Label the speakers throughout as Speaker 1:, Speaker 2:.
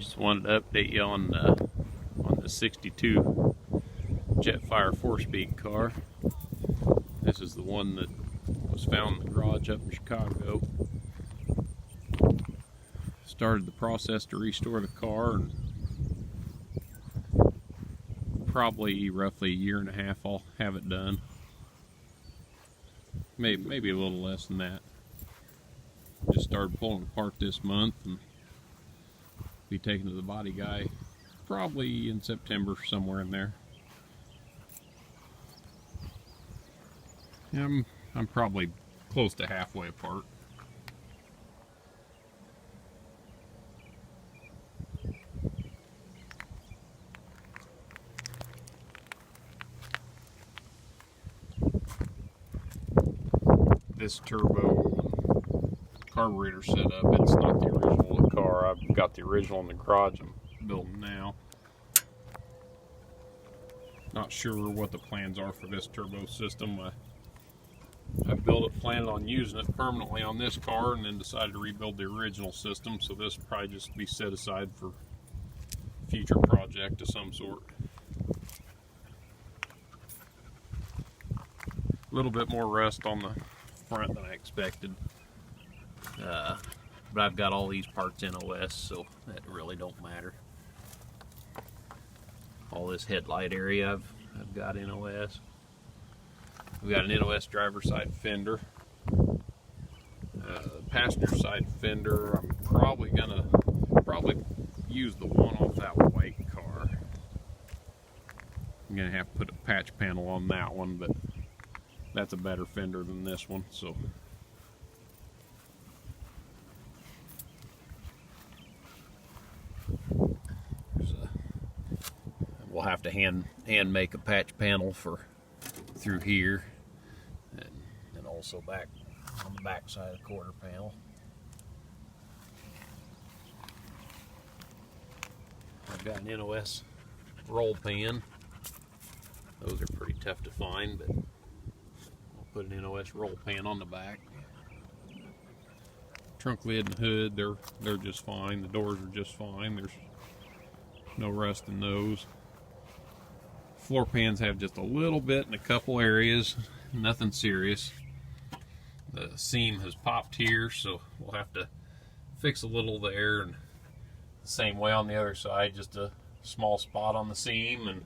Speaker 1: Just wanted to update you on the 62 Jetfire 4-speed car. This is the one that was found in the garage up in Chicago. Started the process to restore the car, and probably roughly a year and a half I'll have it done. Maybe a little less than that. Just started pulling apart this month and be taken to the body guy probably in September, somewhere in there. Yeah, I'm probably close to halfway apart. This turbo carburetor setup, it's not the original of the car. I've got the original in the garage I'm building now. Not sure what the plans are for this turbo system. I built it planning on using it permanently on this car, and then decided to rebuild the original system, so this will probably just be set aside for a future project of some sort. A little bit more rust on the front than I expected, but I've got all these parts NOS, so that really don't matter. All this headlight area I've got NOS. We've got an NOS driver side fender. Passenger side fender, I'm probably gonna use the one off that white car. I'm gonna have to put a patch panel on that one, but that's a better fender than this one, so. We'll have to hand make a patch panel for through here, and also back on the back side of the quarter panel. I've got an NOS roll pan. Those are pretty tough to find, but I'll put an NOS roll pan on the back. Trunk lid and hood, they're just fine. The doors are just fine. There's no rust in those. Floor pans have just a little bit in a couple areas, nothing serious. The seam has popped here, so we'll have to fix a little there, and the same way on the other side, just a small spot on the seam, and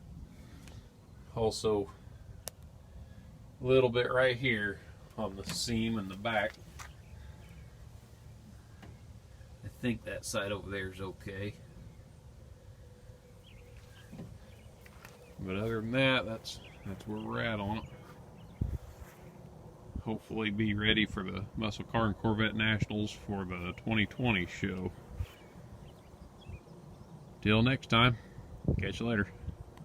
Speaker 1: also a little bit right here on the seam in the back. I think that side over there is okay. But other than that, that's where we're at on it. Hopefully be ready for the Muscle Car and Corvette Nationals for the 2020 show. Till next time, catch you later.